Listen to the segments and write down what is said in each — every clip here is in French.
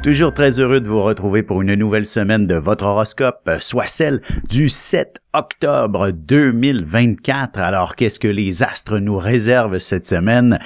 Toujours très heureux de vous retrouver pour une nouvelle semaine de votre horoscope, soit celle du 7 octobre 2024. Alors, qu'est-ce que les astres nous réservent cette semaine?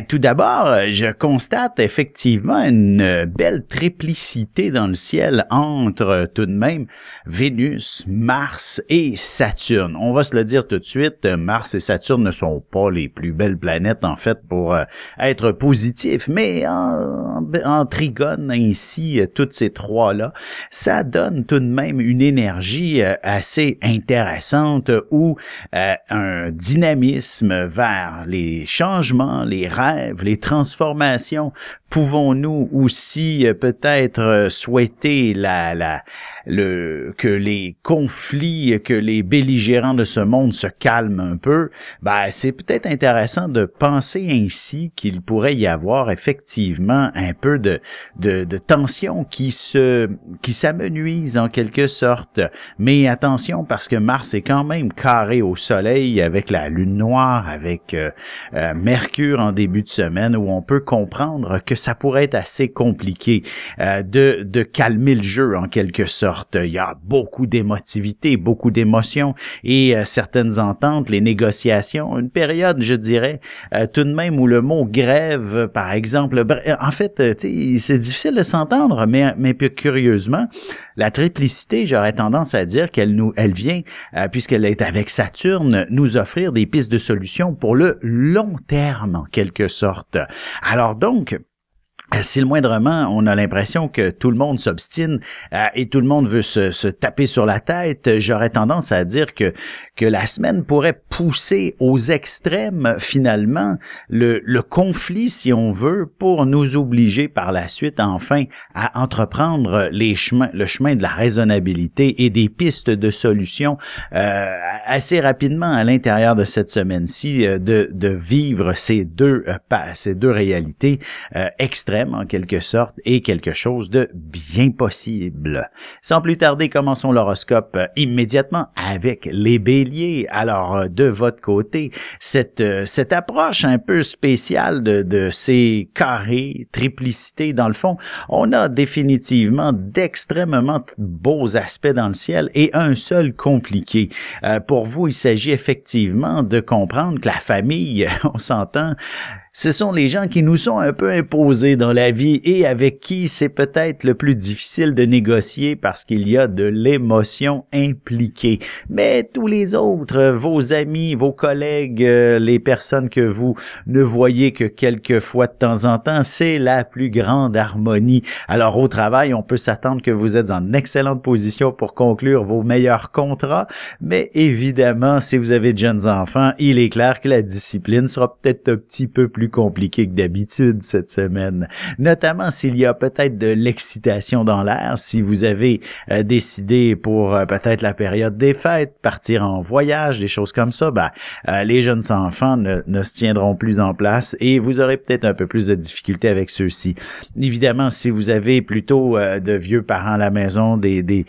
Tout d'abord, je constate effectivement une belle triplicité dans le ciel entre tout de même Vénus, Mars et Saturne. On va se le dire tout de suite, Mars et Saturne ne sont pas les plus belles planètes en fait pour être positifs, mais en trigone ainsi, toutes ces trois-là, ça donne tout de même une énergie assez intéressante ou un dynamisme vers les changements, les rêves, les transformations. Pouvons-nous aussi peut-être souhaiter que les conflits, que les belligérants de ce monde se calment un peu? C'est peut-être intéressant de penser ainsi qu'il pourrait y avoir effectivement un peu de tension qui s'amenuise en quelque sorte. Mais attention, parce que Mars est quand même carré au Soleil avec la Lune noire, avec Mercure en début de semaine, où on peut comprendre que ça pourrait être assez compliqué de calmer le jeu en quelque sorte. Il y a beaucoup d'émotivité, beaucoup d'émotions et certaines ententes, les négociations, une période, je dirais, tout de même où le mot grève, par exemple, en fait, c'est difficile de s'entendre, mais plus curieusement, la triplicité, j'aurais tendance à dire elle vient, puisqu'elle est avec Saturne, nous offrir des pistes de solutions pour le long terme, en quelque sorte. Alors donc, si le moindrement, on a l'impression que tout le monde s'obstine et tout le monde veut se taper sur la tête, j'aurais tendance à dire que la semaine pourrait pousser aux extrêmes, finalement, le conflit, si on veut, pour nous obliger par la suite, enfin, à entreprendre le chemin de la raisonnabilité et des pistes de solutions assez rapidement à l'intérieur de cette semaine-ci, de vivre ces deux réalités extrêmes, en quelque sorte, et quelque chose de bien possible. Sans plus tarder, commençons l'horoscope immédiatement avec les béliers. Alors, de votre côté, cette approche un peu spéciale de ces carrés, triplicités, dans le fond, on a définitivement d'extrêmement beaux aspects dans le ciel et un seul compliqué. Pour vous, il s'agit effectivement de comprendre que la famille, on s'entend, ce sont les gens qui nous sont un peu imposés dans la vie et avec qui c'est peut-être le plus difficile de négocier parce qu'il y a de l'émotion impliquée. Mais tous les autres, vos amis, vos collègues, les personnes que vous ne voyez que quelques fois de temps en temps, c'est la plus grande harmonie. Alors au travail, on peut s'attendre que vous êtes en excellente position pour conclure vos meilleurs contrats, mais évidemment, si vous avez de jeunes enfants, il est clair que la discipline sera peut-être un petit peu plus compliqué que d'habitude cette semaine, notamment s'il y a peut-être de l'excitation dans l'air, si vous avez décidé pour peut-être la période des fêtes, partir en voyage, des choses comme ça, les jeunes enfants ne se tiendront plus en place et vous aurez peut-être un peu plus de difficultés avec ceux-ci. Évidemment, si vous avez plutôt de vieux parents à la maison, des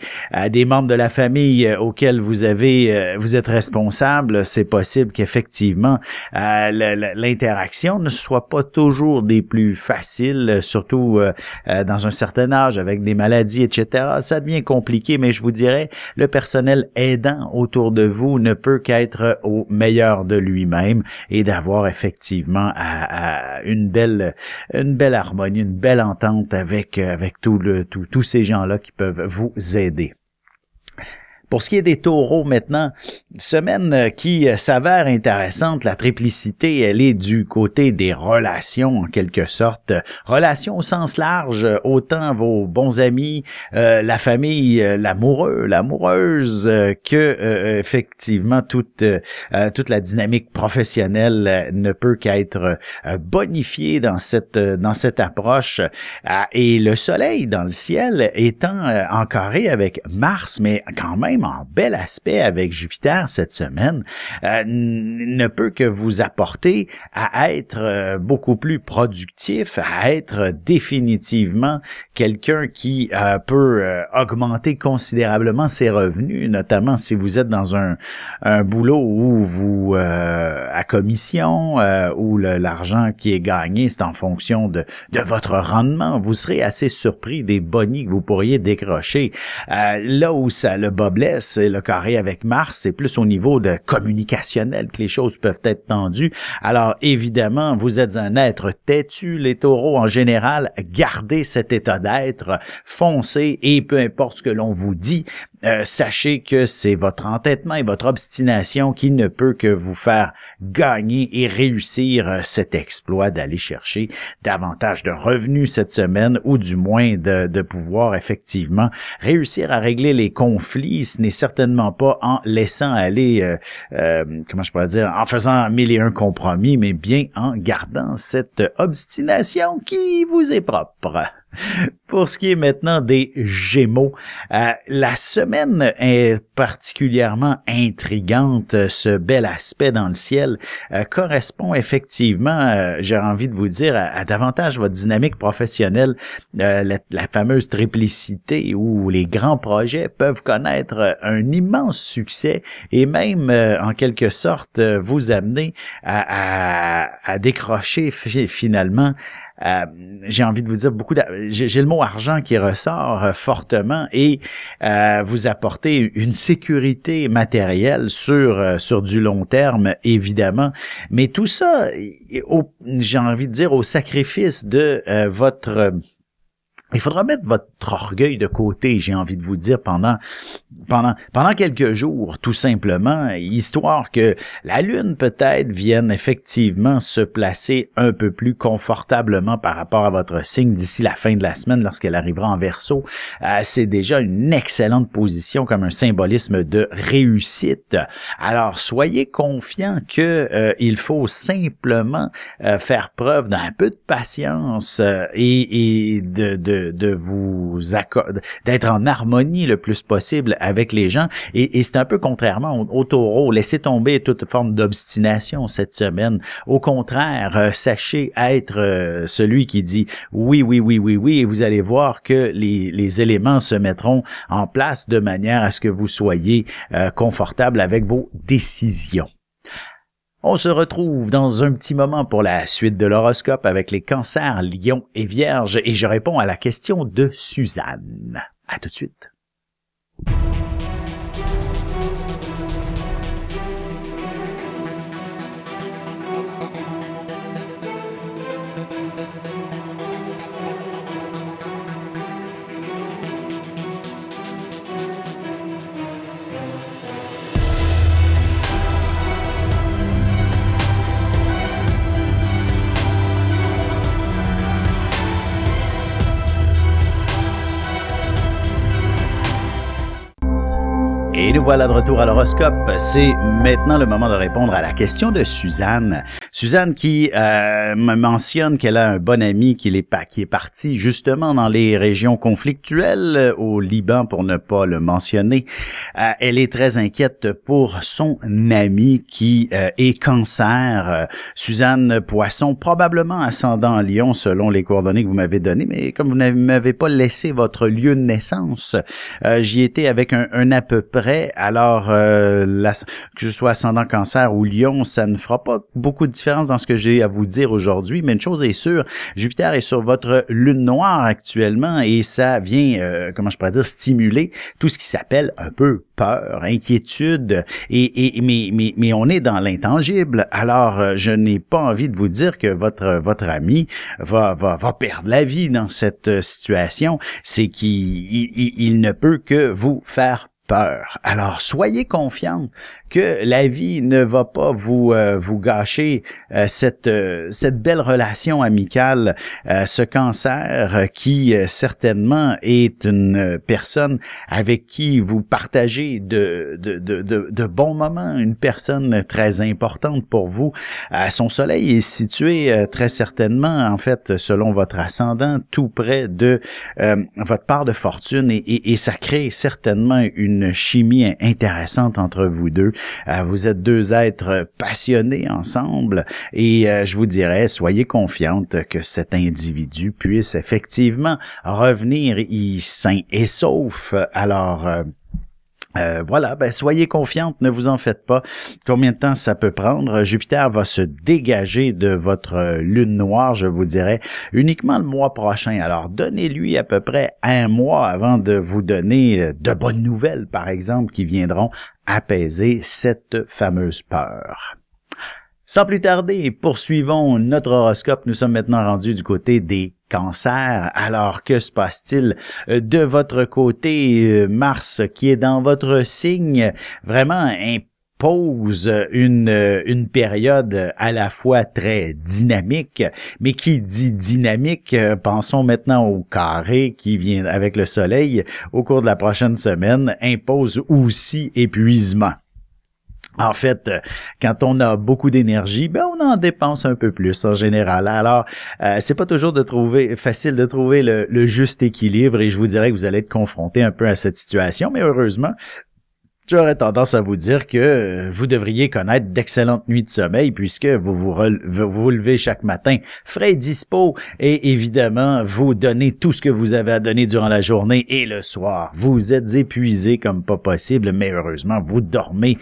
membres de la famille auxquels vous êtes responsable, c'est possible qu'effectivement l'interaction ne soit pas toujours des plus faciles, surtout dans un certain âge, avec des maladies, etc. Ça devient compliqué, mais je vous dirais, le personnel aidant autour de vous ne peut qu'être au meilleur de lui-même et d'avoir effectivement une belle harmonie, une belle entente avec tous ces gens-là qui peuvent vous aider. Pour ce qui est des taureaux maintenant, semaine qui s'avère intéressante, la triplicité, elle est du côté des relations en quelque sorte. Relations au sens large, autant vos bons amis, la famille, l'amoureuse, que effectivement toute la dynamique professionnelle ne peut qu'être bonifiée dans cette approche. Et le soleil dans le ciel étant en carré avec Mars, mais quand même même en bel aspect avec Jupiter cette semaine, ne peut que vous apporter à être beaucoup plus productif, à être définitivement quelqu'un qui peut augmenter considérablement ses revenus, notamment si vous êtes dans un boulot où vous à commission, où l'argent qui est gagné, c'est en fonction de votre rendement. Vous serez assez surpris des bonnies que vous pourriez décrocher. Là où le bas blesse, le carré avec Mars, c'est plus au niveau de communicationnel que les choses peuvent être tendues. Alors, évidemment, vous êtes un être têtu, les taureaux en général, gardez cet état d'être, foncez, et peu importe ce que l'on vous dit, sachez que c'est votre entêtement et votre obstination qui ne peut que vous faire gagner et réussir cet exploit d'aller chercher davantage de revenus cette semaine, ou du moins de pouvoir effectivement réussir à régler les conflits. Ce n'est certainement pas en laissant aller, comment je pourrais dire, en faisant 1001 compromis, mais bien en gardant cette obstination qui vous est propre. Pour ce qui est maintenant des Gémeaux, la semaine est particulièrement intrigante. Ce bel aspect dans le ciel correspond effectivement, j'ai envie de vous dire, à davantage votre dynamique professionnelle, la fameuse triplicité où les grands projets peuvent connaître un immense succès et même en quelque sorte vous amener à décrocher finalement. J'ai envie de vous dire j'ai le mot argent qui ressort fortement, et vous apporter une sécurité matérielle sur du long terme, évidemment, mais tout ça, j'ai envie de dire, au sacrifice de il faudra mettre votre orgueil de côté, j'ai envie de vous dire, pendant quelques jours, tout simplement, histoire que la Lune peut-être vienne effectivement se placer un peu plus confortablement par rapport à votre signe d'ici la fin de la semaine, lorsqu'elle arrivera en Verseau. C'est déjà une excellente position comme un symbolisme de réussite. Alors, soyez confiants que il faut simplement faire preuve d'un peu de patience et d'être en harmonie le plus possible avec les gens, et c'est un peu contrairement au taureau. Laissez tomber toute forme d'obstination cette semaine. Au contraire, sachez être celui qui dit oui, oui, oui, oui, oui, et vous allez voir que les éléments se mettront en place de manière à ce que vous soyez confortable avec vos décisions. On se retrouve dans un petit moment pour la suite de l'horoscope avec les cancers, lions et vierges, et je réponds à la question de Suzanne. À tout de suite. Et nous voilà de retour à l'horoscope. C'est maintenant le moment de répondre à la question de Suzanne. Suzanne qui me mentionne qu'elle a un bon ami qui est parti justement dans les régions conflictuelles au Liban, pour ne pas le mentionner. Elle est très inquiète pour son ami qui est cancer. Suzanne Poisson, probablement ascendant Lion selon les coordonnées que vous m'avez données, mais comme vous ne m'avez pas laissé votre lieu de naissance, j'y étais avec un à peu près. Alors, que je sois ascendant Cancer ou Lion, ça ne fera pas beaucoup de différence dans ce que j'ai à vous dire aujourd'hui, mais une chose est sûre, Jupiter est sur votre lune noire actuellement, et ça vient, comment je pourrais dire, stimuler tout ce qui s'appelle un peu peur, inquiétude, mais on est dans l'intangible. Alors, je n'ai pas envie de vous dire que votre ami va perdre la vie dans cette situation. C'est qu'il ne peut que vous faire peur. Alors, soyez confiants que la vie ne va pas vous gâcher cette belle relation amicale, ce cancer qui certainement est une personne avec qui vous partagez de bons moments, une personne très importante pour vous. Son soleil est situé très certainement, en fait, selon votre ascendant, tout près de votre part de fortune, et ça crée certainement une une chimie intéressante entre vous deux. Vous êtes deux êtres passionnés ensemble et je vous dirais, soyez confiante que cet individu puisse effectivement revenir sain et sauf. Alors, voilà, soyez confiante, ne vous en faites pas. Combien de temps ça peut prendre? Jupiter va se dégager de votre lune noire, je vous dirais, uniquement le mois prochain. Alors, donnez-lui à peu près un mois avant de vous donner de bonnes nouvelles, par exemple, qui viendront apaiser cette fameuse peur. Sans plus tarder, poursuivons notre horoscope. Nous sommes maintenant rendus du côté des cancers. Alors, que se passe-t-il de votre côté? Mars, qui est dans votre signe, vraiment impose une période à la fois très dynamique, mais qui dit dynamique, pensons maintenant au carré qui vient avec le soleil au cours de la prochaine semaine, impose aussi épuisement. En fait, quand on a beaucoup d'énergie, on en dépense un peu plus en général. Alors, c'est pas toujours facile de trouver le juste équilibre et je vous dirais que vous allez être confronté un peu à cette situation, mais heureusement, j'aurais tendance à vous dire que vous devriez connaître d'excellentes nuits de sommeil puisque vous levez chaque matin frais dispo et évidemment vous donnez tout ce que vous avez à donner durant la journée et le soir. Vous êtes épuisé comme pas possible, mais heureusement vous dormez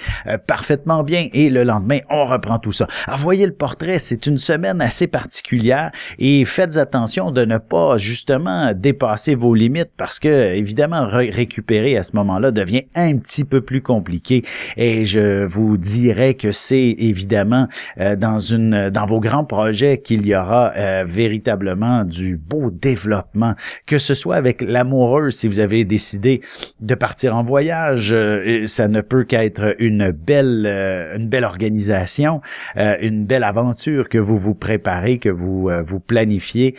parfaitement bien et le lendemain on reprend tout ça. Alors voyez le portrait, c'est une semaine assez particulière et faites attention de ne pas justement dépasser vos limites parce que évidemment récupérer à ce moment-là devient un petit peu plus compliqué et je vous dirais que c'est évidemment dans vos grands projets qu'il y aura véritablement du beau développement, que ce soit avec l'amoureux si vous avez décidé de partir en voyage, ça ne peut qu'être une belle organisation, une belle aventure que vous vous préparez, que vous planifiez.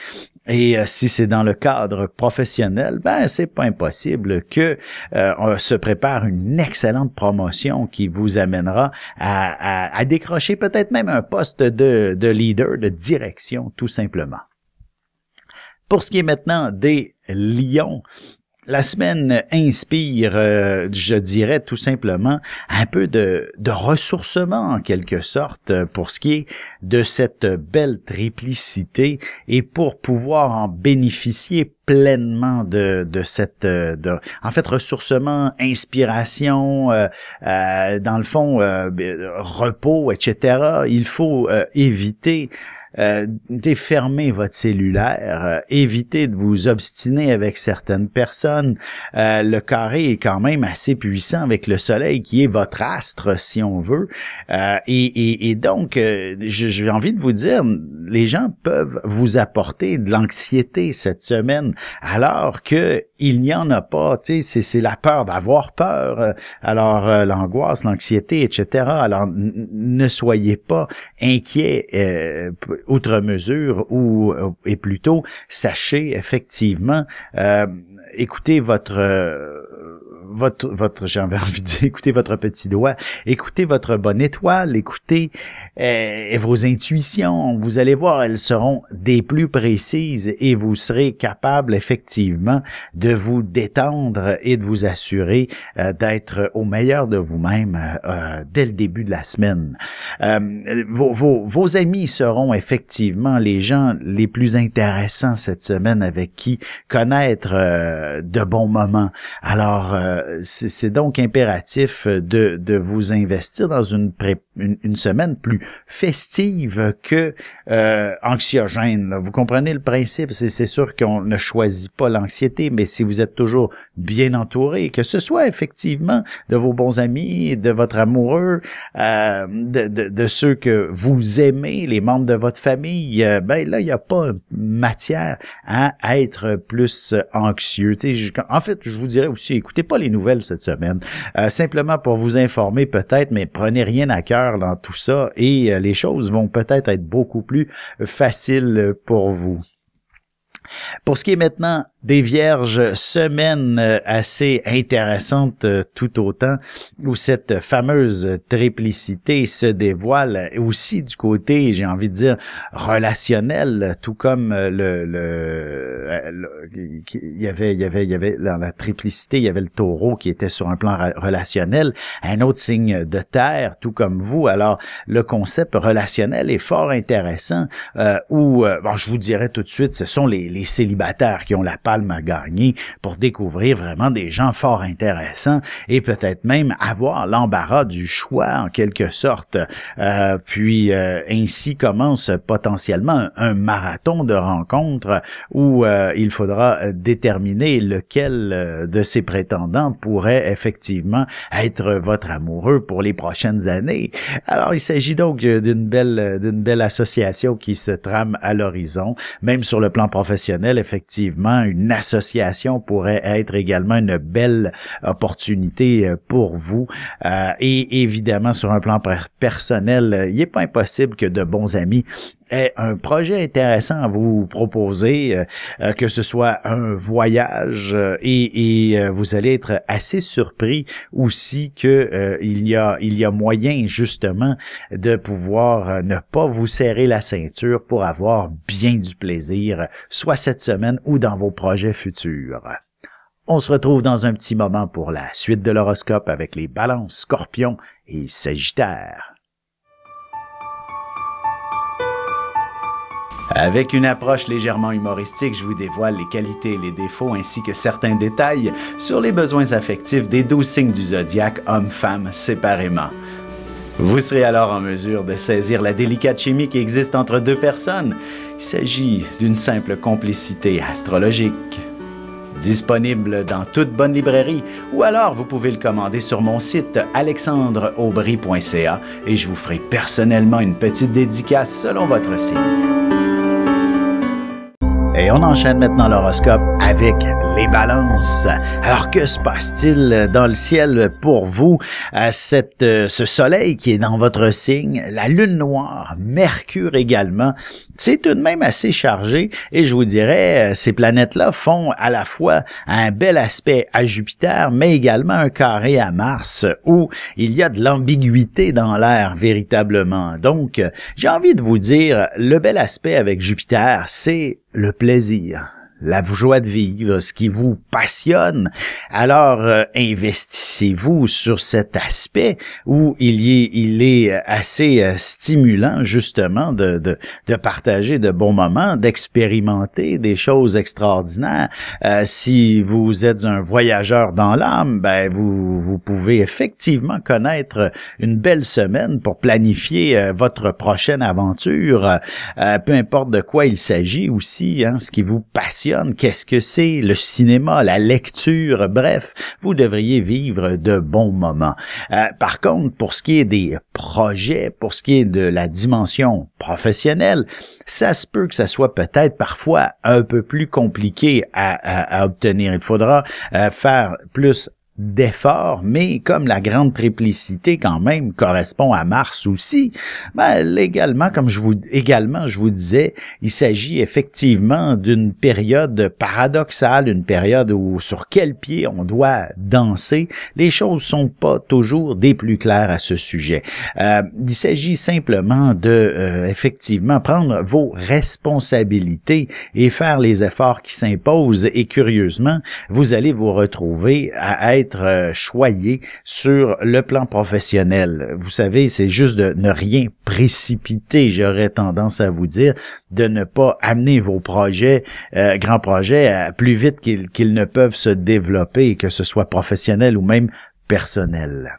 Et si c'est dans le cadre professionnel, c'est pas impossible que on se prépare une excellente promotion qui vous amènera à décrocher peut-être même un poste de leader, de direction, tout simplement. Pour ce qui est maintenant des lions, la semaine inspire, je dirais tout simplement, un peu de ressourcement en quelque sorte pour ce qui est de cette belle triplicité et pour pouvoir en bénéficier pleinement de cette en fait ressourcement, inspiration, dans le fond repos, etc. Il faut éviter fermer votre cellulaire, évitez de vous obstiner avec certaines personnes. Le carré est quand même assez puissant avec le soleil qui est votre astre, si on veut. Et donc, j'ai envie de vous dire, les gens peuvent vous apporter de l'anxiété cette semaine, alors que il n'y en a pas. C'est la peur d'avoir peur. Alors, l'angoisse, l'anxiété, etc. Alors, ne soyez pas inquiets outre mesure et plutôt sachez effectivement écoutez j'ai envie de dire, écoutez votre petit doigt, écoutez votre bonne étoile, écoutez vos intuitions, vous allez voir, elles seront des plus précises et vous serez capable effectivement de vous détendre et de vous assurer d'être au meilleur de vous-même dès le début de la semaine. Vos amis seront effectivement les gens les plus intéressants cette semaine avec qui connaître de bons moments. Alors, c'est donc impératif de vous investir dans une semaine plus festive que anxiogène. Là. Vous comprenez le principe? C'est sûr qu'on ne choisit pas l'anxiété, mais si vous êtes toujours bien entouré, que ce soit effectivement de vos bons amis, de votre amoureux, de ceux que vous aimez, les membres de votre famille, là, il n'y a pas matière à être plus anxieux. En fait, je vous dirais aussi, écoutez pas les nouvelles cette semaine, simplement pour vous informer peut-être, mais prenez rien à cœur dans tout ça et les choses vont peut-être être beaucoup plus faciles pour vous. Pour ce qui est maintenant Des Vierges, semaine assez intéressante tout autant, où cette fameuse triplicité se dévoile aussi du côté, j'ai envie de dire, relationnel, tout comme il y avait dans la triplicité, il y avait le Taureau qui était sur un plan relationnel, un autre signe de terre, tout comme vous. Alors, le concept relationnel est fort intéressant, bon, je vous dirais tout de suite, ce sont les célibataires qui ont la palme à gagner pour découvrir vraiment des gens fort intéressants et peut-être même avoir l'embarras du choix en quelque sorte. Puis ainsi commence potentiellement un marathon de rencontres où il faudra déterminer lequel de ces prétendants pourrait effectivement être votre amoureux pour les prochaines années. Alors il s'agit donc d'une belle association qui se trame à l'horizon. Même sur le plan professionnel, effectivement, une association pourrait être également une belle opportunité pour vous. Et évidemment, sur un plan personnel, il n'est pas impossible que de bons amis aient un projet intéressant à vous proposer, que ce soit un voyage, et vous allez être assez surpris aussi que il y a moyen justement de pouvoir ne pas vous serrer la ceinture pour avoir bien du plaisir, soit cette semaine ou dans vos projets futurs. On se retrouve dans un petit moment pour la suite de l'horoscope avec les Balances, Scorpions et Sagittaires. Avec une approche légèrement humoristique, je vous dévoile les qualités et les défauts ainsi que certains détails sur les besoins affectifs des 12 signes du zodiaque, hommes-femmes séparément. Vous serez alors en mesure de saisir la délicate chimie qui existe entre deux personnes. Il s'agit d'une simple complicité astrologique. Disponible dans toute bonne librairie ou alors vous pouvez le commander sur mon site alexandreaubry.ca et je vous ferai personnellement une petite dédicace selon votre signe. Et on enchaîne maintenant l'horoscope avec les Balances. Alors, que se passe-t-il dans le ciel pour vous? Ce soleil qui est dans votre signe, la lune noire, Mercure également, c'est tout de même assez chargé et je vous dirais, ces planètes-là font à la fois un bel aspect à Jupiter, mais également un carré à Mars où il y a de l'ambiguïté dans l'air véritablement. Donc, j'ai envie de vous dire, le bel aspect avec Jupiter, c'est le plaisir, la joie de vivre, ce qui vous passionne. Alors, investissez-vous sur cet aspect où il est assez stimulant, justement, de partager de bons moments, d'expérimenter des choses extraordinaires. Si vous êtes un voyageur dans l'âme, ben vous pouvez effectivement connaître une belle semaine pour planifier votre prochaine aventure, peu importe de quoi il s'agit aussi, ce qui vous passionne. Qu'est-ce que c'est? Le cinéma, la lecture, bref, vous devriez vivre de bons moments. Par contre, pour ce qui est des projets, pour ce qui est de la dimension professionnelle, ça se peut que ça soit peut-être parfois un peu plus compliqué à obtenir. Il faudra faire plus d'efforts, mais comme la grande triplicité quand même correspond à Mars aussi, également je vous disais, il s'agit effectivement d'une période paradoxale, une période où sur quel pied on doit danser. Les choses sont pas toujours des plus claires à ce sujet. Il s'agit simplement de effectivement prendre vos responsabilités et faire les efforts qui s'imposent et curieusement, vous allez vous retrouver à être choyé sur le plan professionnel. Vous savez, c'est juste de ne rien précipiter, j'aurais tendance à vous dire, de ne pas amener vos projets, grands projets, plus vite qu'ils ne peuvent se développer, que ce soit professionnel ou même personnel.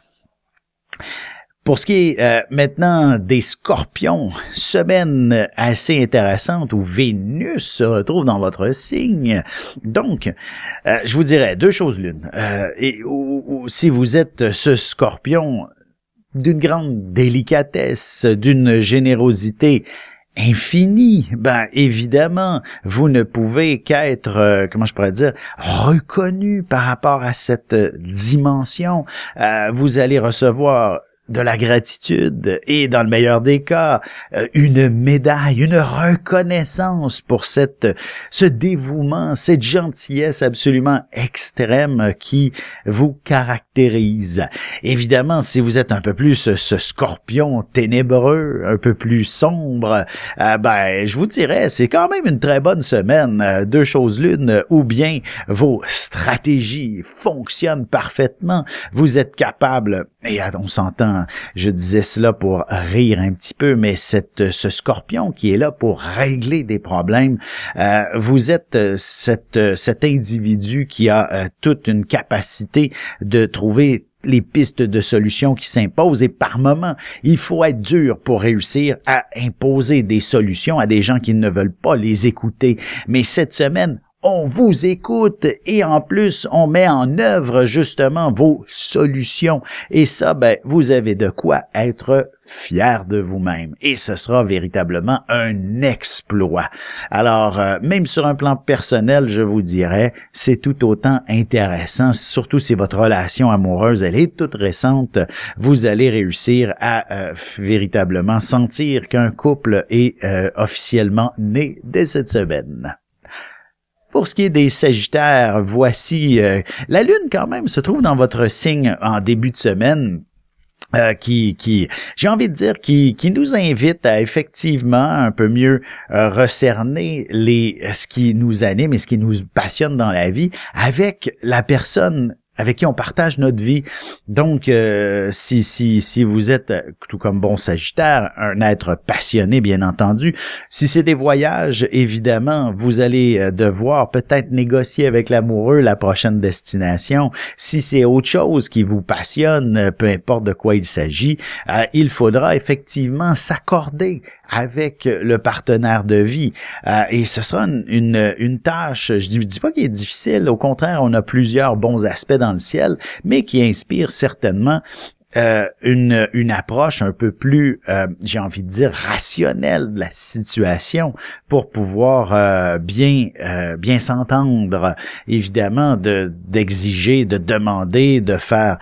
Pour ce qui est maintenant des Scorpions, semaine assez intéressante où Vénus se retrouve dans votre signe. Donc, je vous dirais deux choses l'une. Si vous êtes ce Scorpion d'une grande délicatesse, d'une générosité infinie, évidemment, vous ne pouvez qu'être, reconnu par rapport à cette dimension. Vous allez recevoir de la gratitude et, dans le meilleur des cas, une médaille, une reconnaissance pour ce dévouement, cette gentillesse absolument extrême qui vous caractérise. Évidemment, si vous êtes un peu plus ce scorpion ténébreux, un peu plus sombre, je vous dirais, c'est quand même une très bonne semaine. Deux choses l'une, ou bien vos stratégies fonctionnent parfaitement, vous êtes capable, et on s'entend, je disais cela pour rire un petit peu, mais ce scorpion qui est là pour régler des problèmes, vous êtes cet individu qui a toute une capacité de trouver les pistes de solutions qui s'imposent, et par moments, il faut être dur pour réussir à imposer des solutions à des gens qui ne veulent pas les écouter. Mais cette semaine, on vous écoute et en plus, on met en œuvre justement vos solutions. Et ça, vous avez de quoi être fier de vous-même. Et ce sera véritablement un exploit. Alors, même sur un plan personnel, je vous dirais, c'est tout autant intéressant, surtout si votre relation amoureuse, elle est toute récente, vous allez réussir à véritablement sentir qu'un couple est officiellement né dès cette semaine. Pour ce qui est des Sagittaires, voici la Lune quand même se trouve dans votre signe en début de semaine. Qui j'ai envie de dire qui nous invite à effectivement un peu mieux recerner ce qui nous anime et ce qui nous passionne dans la vie avec la personne avec qui on partage notre vie. Donc, si vous êtes, tout comme bon Sagittaire, un être passionné, bien entendu, si c'est des voyages, évidemment, vous allez devoir peut-être négocier avec l'amoureux la prochaine destination. Si c'est autre chose qui vous passionne, peu importe de quoi il s'agit, il faudra effectivement s'accorder avec le partenaire de vie. Et ce sera une tâche, je dis pas qu'il est difficile, au contraire, on a plusieurs bons aspects dans le ciel, mais qui inspire certainement une approche un peu plus, j'ai envie de dire, rationnelle de la situation pour pouvoir bien s'entendre. Évidemment, d'exiger, de demander, de faire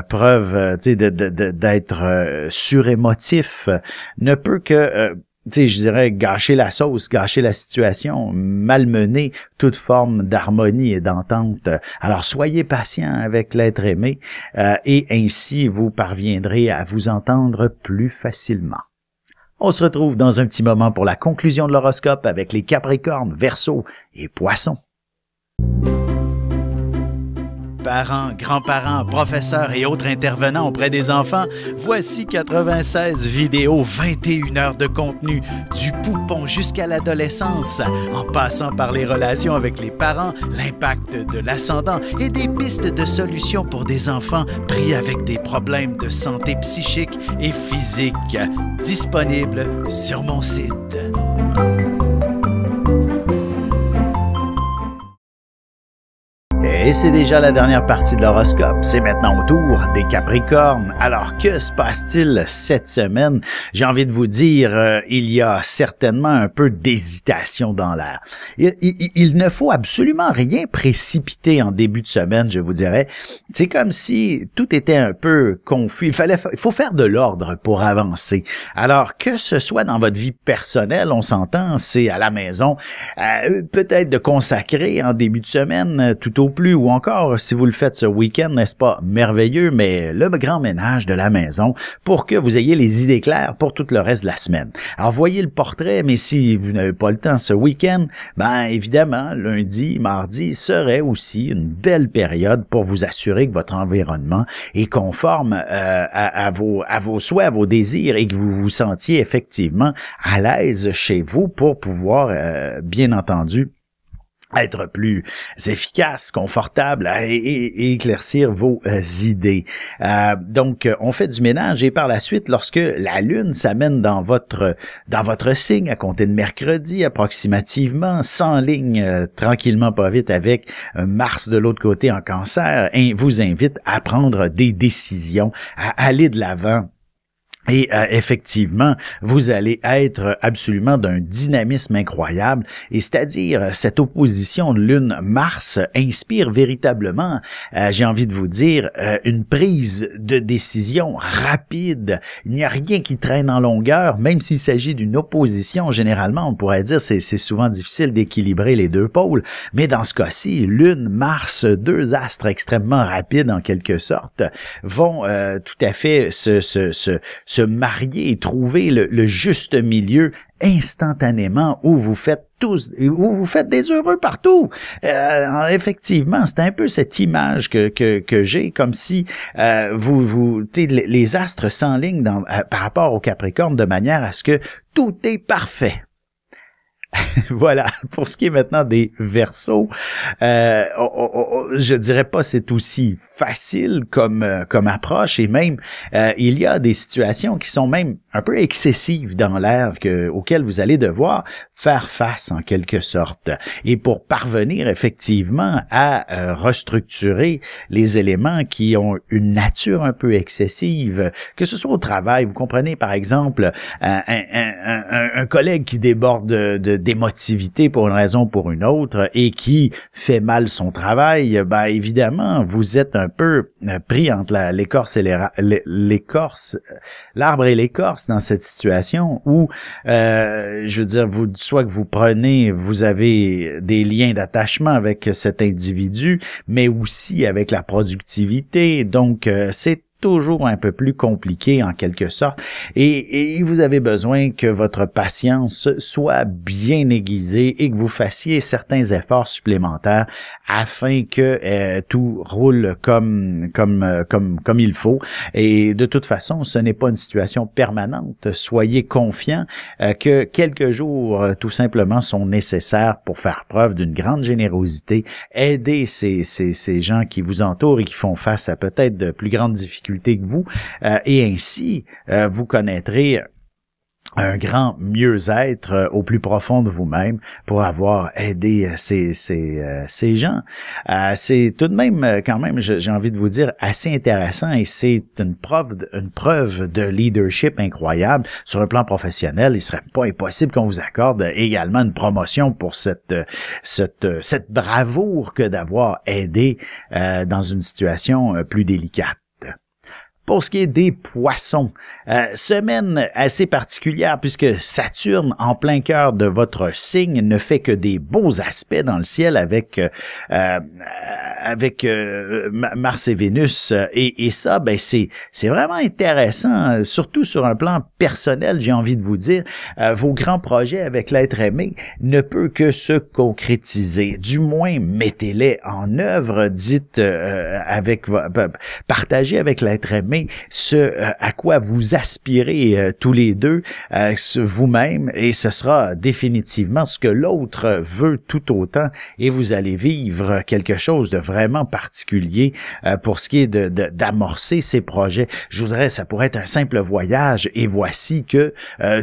preuve, d'être surémotif ne peut que je dirais gâcher la sauce, gâcher la situation, malmener toute forme d'harmonie et d'entente. Alors soyez patient avec l'être aimé et ainsi vous parviendrez à vous entendre plus facilement. On se retrouve dans un petit moment pour la conclusion de l'horoscope avec les Capricornes, Verseaux et Poissons. Parents, grands-parents, professeurs et autres intervenants auprès des enfants, voici 96 vidéos, 21 heures de contenu, du poupon jusqu'à l'adolescence, en passant par les relations avec les parents, l'impact de l'ascendant et des pistes de solutions pour des enfants pris avec des problèmes de santé psychique et physique. Disponible sur mon site. Et c'est déjà la dernière partie de l'horoscope. C'est maintenant au tour des Capricornes. Alors, que se passe-t-il cette semaine? J'ai envie de vous dire, il y a certainement un peu d'hésitation dans l'air. Il ne faut absolument rien précipiter en début de semaine, je vous dirais. C'est comme si tout était un peu confus. Il faut faire de l'ordre pour avancer. Alors, que ce soit dans votre vie personnelle, on s'entend, c'est à la maison, peut-être de consacrer en début de semaine tout au plus, ou encore si vous le faites ce week-end, n'est-ce pas merveilleux, mais le grand ménage de la maison pour que vous ayez les idées claires pour tout le reste de la semaine. Alors voyez le portrait, mais si vous n'avez pas le temps ce week-end, évidemment, lundi, mardi serait aussi une belle période pour vous assurer que votre environnement est conforme à vos souhaits, à vos désirs et que vous vous sentiez effectivement à l'aise chez vous pour pouvoir, bien entendu, être plus efficace, confortable et éclaircir vos idées. Donc, on fait du ménage et par la suite, lorsque la Lune s'amène dans votre signe à compter de mercredi approximativement, s'enligne tranquillement pas vite avec Mars de l'autre côté en Cancer, et vous invite à prendre des décisions, à aller de l'avant Et effectivement, vous allez être absolument d'un dynamisme incroyable. Et c'est-à-dire, cette opposition de Lune-Mars inspire véritablement, j'ai envie de vous dire, une prise de décision rapide. Il n'y a rien qui traîne en longueur, même s'il s'agit d'une opposition. Généralement, on pourrait dire c'est souvent difficile d'équilibrer les deux pôles. Mais dans ce cas-ci, Lune-Mars, deux astres extrêmement rapides en quelque sorte, vont tout à fait se marier et trouver le juste milieu instantanément où vous faites des heureux partout. Effectivement, c'est un peu cette image que j'ai, comme si les astres s'enlignent par rapport au Capricorne de manière à ce que tout est parfait. Voilà, pour ce qui est maintenant des Verseaux, je dirais pas c'est aussi facile comme approche, et même il y a des situations qui sont même un peu excessives dans l'air auxquelles vous allez devoir faire face en quelque sorte. Et pour parvenir effectivement à restructurer les éléments qui ont une nature un peu excessive, que ce soit au travail, vous comprenez par exemple un collègue qui déborde d'émotivité pour une raison ou pour une autre et qui fait mal son travail, ben évidemment vous êtes un peu pris entre l'arbre et l'écorce dans cette situation où je veux dire, soit que vous avez des liens d'attachement avec cet individu, mais aussi avec la productivité, donc c'est toujours un peu plus compliqué en quelque sorte, et vous avez besoin que votre patience soit bien aiguisée et que vous fassiez certains efforts supplémentaires afin que tout roule comme il faut. Et de toute façon, ce n'est pas une situation permanente. Soyez confiants que quelques jours tout simplement sont nécessaires pour faire preuve d'une grande générosité, aider ces gens qui vous entourent et qui font face à peut-être de plus grandes difficultés que vous, et ainsi vous connaîtrez un grand mieux-être au plus profond de vous-même pour avoir aidé ces gens. C'est tout de même, quand même, j'ai envie de vous dire, assez intéressant, et c'est une preuve de leadership incroyable sur un plan professionnel. Il serait pas impossible qu'on vous accorde également une promotion pour cette bravoure que d'avoir aidé dans une situation plus délicate. Pour ce qui est des Poissons, semaine assez particulière puisque Saturne, en plein cœur de votre signe, ne fait que des beaux aspects dans le ciel avec Mars et Vénus, et ça, ben c'est vraiment intéressant, surtout sur un plan personnel, j'ai envie de vous dire. Vos grands projets avec l'être aimé ne peut que se concrétiser. Du moins, mettez-les en œuvre, partagez avec l'être aimé ce à quoi vous aspirez tous les deux, vous-même, et ce sera définitivement ce que l'autre veut tout autant, et vous allez vivre quelque chose de vraiment particulier pour ce qui est d'amorcer ces projets. Je voudrais, ça pourrait être un simple voyage, et voici que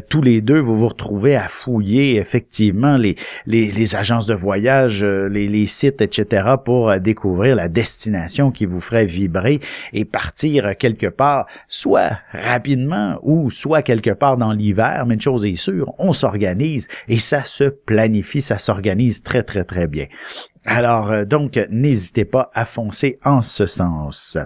tous les deux vous retrouvez à fouiller effectivement les agences de voyage, les sites, etc. pour découvrir la destination qui vous ferait vibrer et partir quelque part, soit rapidement ou soit quelque part dans l'hiver, mais une chose est sûre, on s'organise et ça se planifie, ça s'organise très très très bien. Alors donc, n'hésitez pas à foncer en ce sens.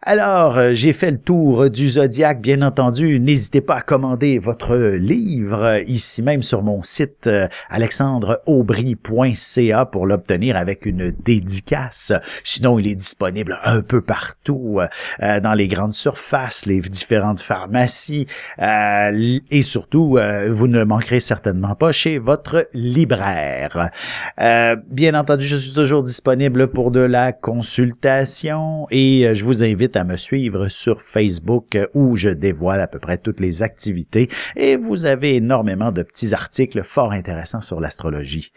Alors, j'ai fait le tour du zodiaque, bien entendu. N'hésitez pas à commander votre livre ici même sur mon site alexandreaubry.ca pour l'obtenir avec une dédicace. Sinon, il est disponible un peu partout, dans les grandes surfaces, les différentes pharmacies, et surtout, vous ne manquerez certainement pas chez votre libraire. Bien entendu, je suis toujours disponible pour de la consultation, et je vous invite à me suivre sur Facebook où je dévoile à peu près toutes les activités, et vous avez énormément de petits articles fort intéressants sur l'astrologie.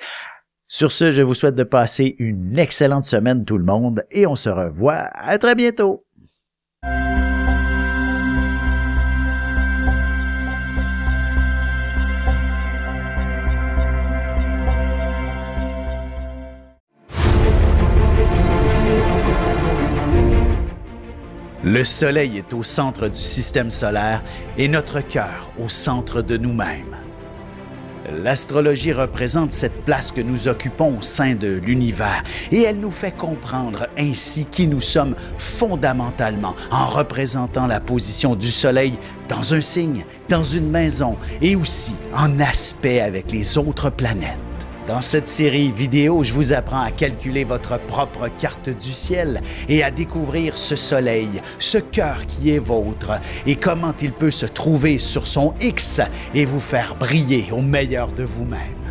Sur ce, je vous souhaite de passer une excellente semaine tout le monde, et on se revoit à très bientôt. Le Soleil est au centre du système solaire et notre cœur au centre de nous-mêmes. L'astrologie représente cette place que nous occupons au sein de l'univers et elle nous fait comprendre ainsi qui nous sommes fondamentalement en représentant la position du Soleil dans un signe, dans une maison et aussi en aspect avec les autres planètes. Dans cette série vidéo, je vous apprends à calculer votre propre carte du ciel et à découvrir ce soleil, ce cœur qui est vôtre et comment il peut se trouver sur son X et vous faire briller au meilleur de vous-même.